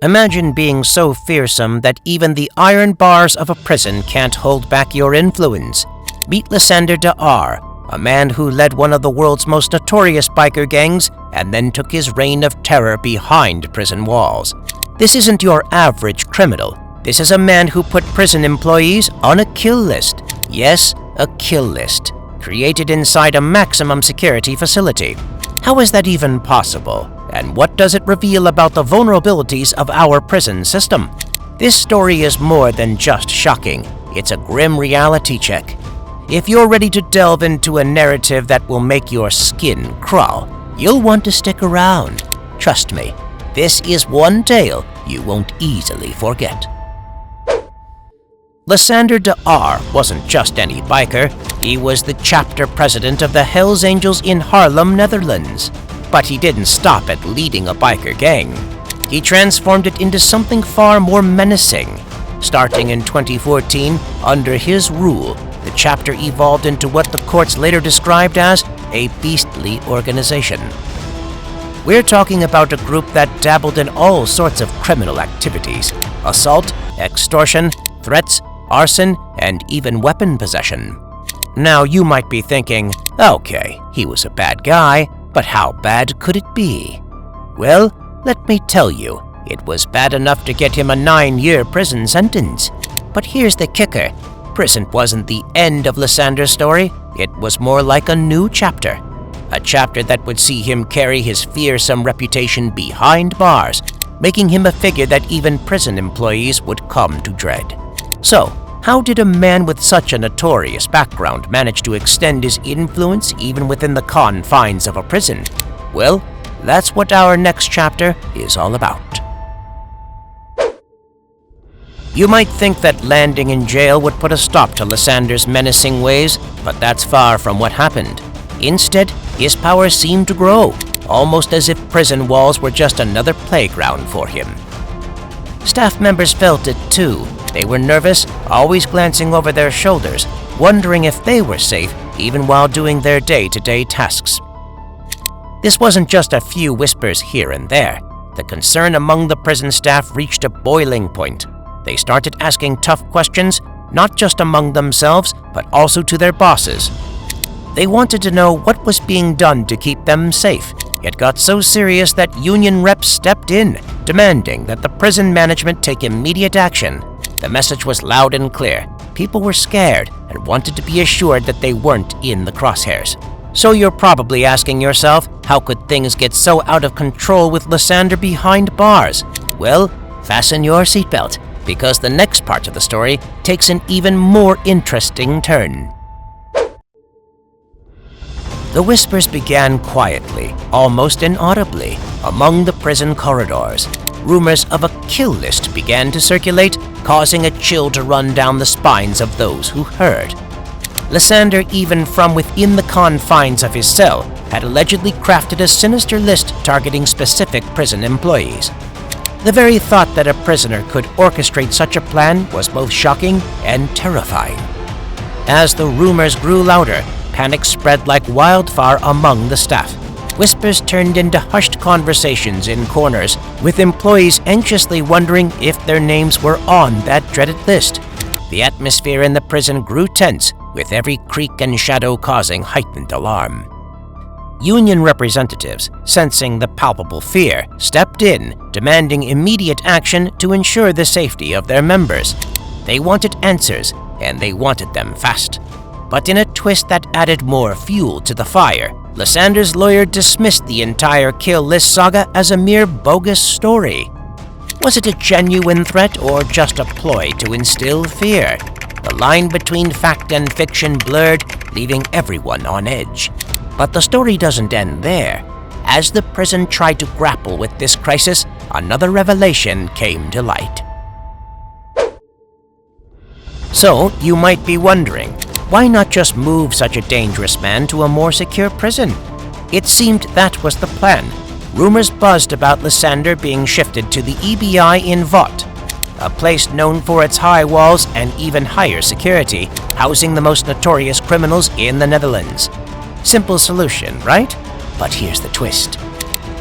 Imagine being so fearsome that even the iron bars of a prison can't hold back your influence. Meet Lysander de R., a man who led one of the world's most notorious biker gangs and then took his reign of terror behind prison walls. This isn't your average criminal. This is a man who put prison employees on a kill list. Yes, a kill list, created inside a maximum security facility. How is that even possible? And what does it reveal about the vulnerabilities of our prison system? This story is more than just shocking. It's a grim reality check. If you're ready to delve into a narrative that will make your skin crawl, you'll want to stick around. Trust me, this is one tale you won't easily forget. Lysander de R. wasn't just any biker. He was the chapter president of the Hells Angels in Haarlem, Netherlands. But he didn't stop at leading a biker gang. He transformed it into something far more menacing. Starting in 2014, under his rule, the chapter evolved into what the courts later described as a beastly organization. We're talking about a group that dabbled in all sorts of criminal activities: assault, extortion, threats, arson, and even weapon possession. Now you might be thinking, okay, he was a bad guy, but how bad could it be? Well, let me tell you, it was bad enough to get him a 9-year prison sentence. But here's the kicker. Prison wasn't the end of Lysander's story. It was more like a new chapter. A chapter that would see him carry his fearsome reputation behind bars, making him a figure that even prison employees would come to dread. So, how did a man with such a notorious background manage to extend his influence even within the confines of a prison? Well, that's what our next chapter is all about. You might think that landing in jail would put a stop to Lysander's menacing ways, but that's far from what happened. Instead, his power seemed to grow, almost as if prison walls were just another playground for him. Staff members felt it too. They were nervous, always glancing over their shoulders, wondering if they were safe even while doing their day-to-day tasks. This wasn't just a few whispers here and there. The concern among the prison staff reached a boiling point. They started asking tough questions, not just among themselves, but also to their bosses. They wanted to know what was being done to keep them safe. It got so serious that union reps stepped in, demanding that the prison management take immediate action. The message was loud and clear. People were scared and wanted to be assured that they weren't in the crosshairs. So you're probably asking yourself, how could things get so out of control with Lysander behind bars? Well, fasten your seatbelt, because the next part of the story takes an even more interesting turn. The whispers began quietly, almost inaudibly, among the prison corridors. Rumors of a kill list began to circulate, causing a chill to run down the spines of those who heard. Lysander, even from within the confines of his cell, had allegedly crafted a sinister list targeting specific prison employees. The very thought that a prisoner could orchestrate such a plan was both shocking and terrifying. As the rumors grew louder, panic spread like wildfire among the staff. Whispers turned into hushed conversations in corners, with employees anxiously wondering if their names were on that dreaded list. The atmosphere in the prison grew tense, with every creak and shadow causing heightened alarm. Union representatives, sensing the palpable fear, stepped in, demanding immediate action to ensure the safety of their members. They wanted answers, and they wanted them fast. But in a twist that added more fuel to the fire, Lysander's lawyer dismissed the entire kill list saga as a mere bogus story. Was it a genuine threat or just a ploy to instill fear? The line between fact and fiction blurred, leaving everyone on edge. But the story doesn't end there. As the prison tried to grapple with this crisis, another revelation came to light. So, you might be wondering, why not just move such a dangerous man to a more secure prison? It seemed that was the plan. Rumors buzzed about Lysander being shifted to the EBI in Vought, a place known for its high walls and even higher security, housing the most notorious criminals in the Netherlands. Simple solution, right? But here's the twist.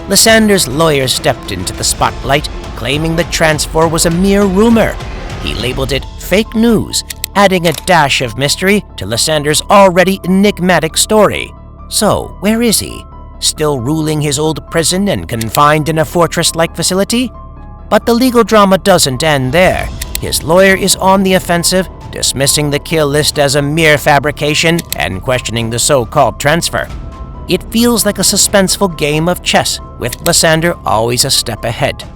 Lysander's lawyer stepped into the spotlight, claiming the transfer was a mere rumor. He labeled it fake news, adding a dash of mystery to Lysander's already enigmatic story. So, where is he? Still ruling his old prison and confined in a fortress-like facility? But the legal drama doesn't end there. His lawyer is on the offensive, dismissing the kill list as a mere fabrication and questioning the so-called transfer. It feels like a suspenseful game of chess, with Lysander always a step ahead.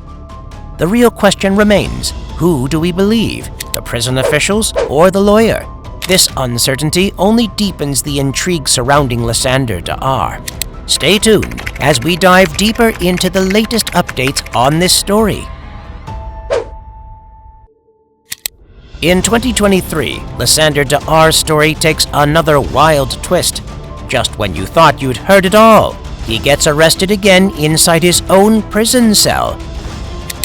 The real question remains, who do we believe, the prison officials or the lawyer? This uncertainty only deepens the intrigue surrounding Lysander Da'ar. Stay tuned as we dive deeper into the latest updates on this story. In 2023, Lysander Da'ar's story takes another wild twist. Just when you thought you'd heard it all, he gets arrested again inside his own prison cell.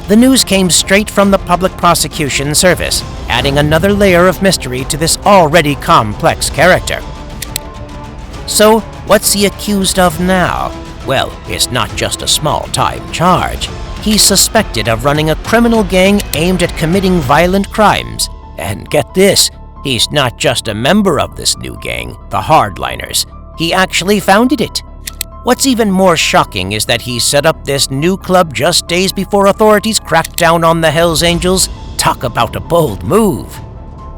The news came straight from the Public Prosecution Service, adding another layer of mystery to this already complex character. So, what's he accused of now? Well, it's not just a small-time charge. He's suspected of running a criminal gang aimed at committing violent crimes. And get this, he's not just a member of this new gang, the Hardliners. He actually founded it. What's even more shocking is that he set up this new club just days before authorities cracked down on the Hells Angels. Talk about a bold move.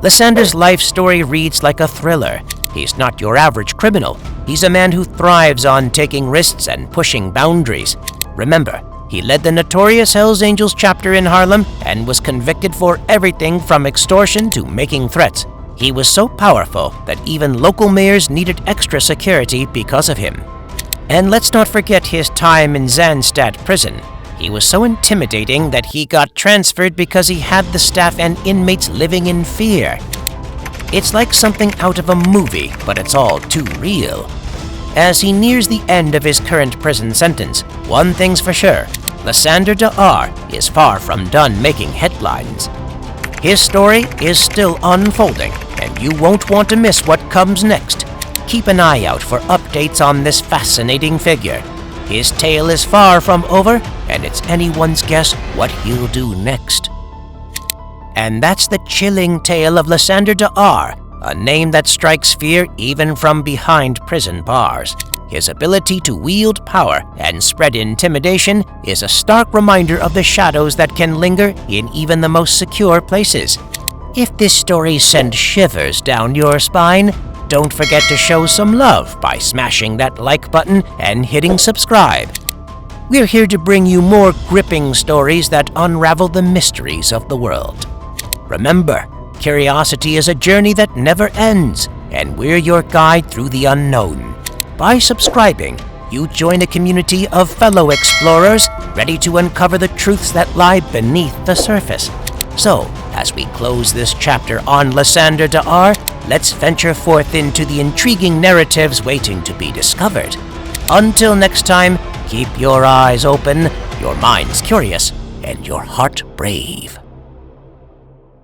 Lysander's life story reads like a thriller. He's not your average criminal. He's a man who thrives on taking risks and pushing boundaries. Remember, he led the notorious Hells Angels chapter in Harlem and was convicted for everything from extortion to making threats. He was so powerful that even local mayors needed extra security because of him. And let's not forget his time in Zahnstadt prison. He was so intimidating that he got transferred because he had the staff and inmates living in fear. It's like something out of a movie, but it's all too real. As he nears the end of his current prison sentence, one thing's for sure, Lysander Da'ar is far from done making headlines. His story is still unfolding, and you won't want to miss what comes next. Keep an eye out for updates on this fascinating figure. His tale is far from over, and it's anyone's guess what he'll do next. And that's the chilling tale of Lysander Da'ar, a name that strikes fear even from behind prison bars. His ability to wield power and spread intimidation is a stark reminder of the shadows that can linger in even the most secure places. If this story sends shivers down your spine, don't forget to show some love by smashing that like button and hitting subscribe. We're here to bring you more gripping stories that unravel the mysteries of the world. Remember, curiosity is a journey that never ends, and we're your guide through the unknown. By subscribing, you join a community of fellow explorers ready to uncover the truths that lie beneath the surface. So, as we close this chapter on Lysander Da'ar, let's venture forth into the intriguing narratives waiting to be discovered. Until next time, keep your eyes open, your minds curious, and your heart brave.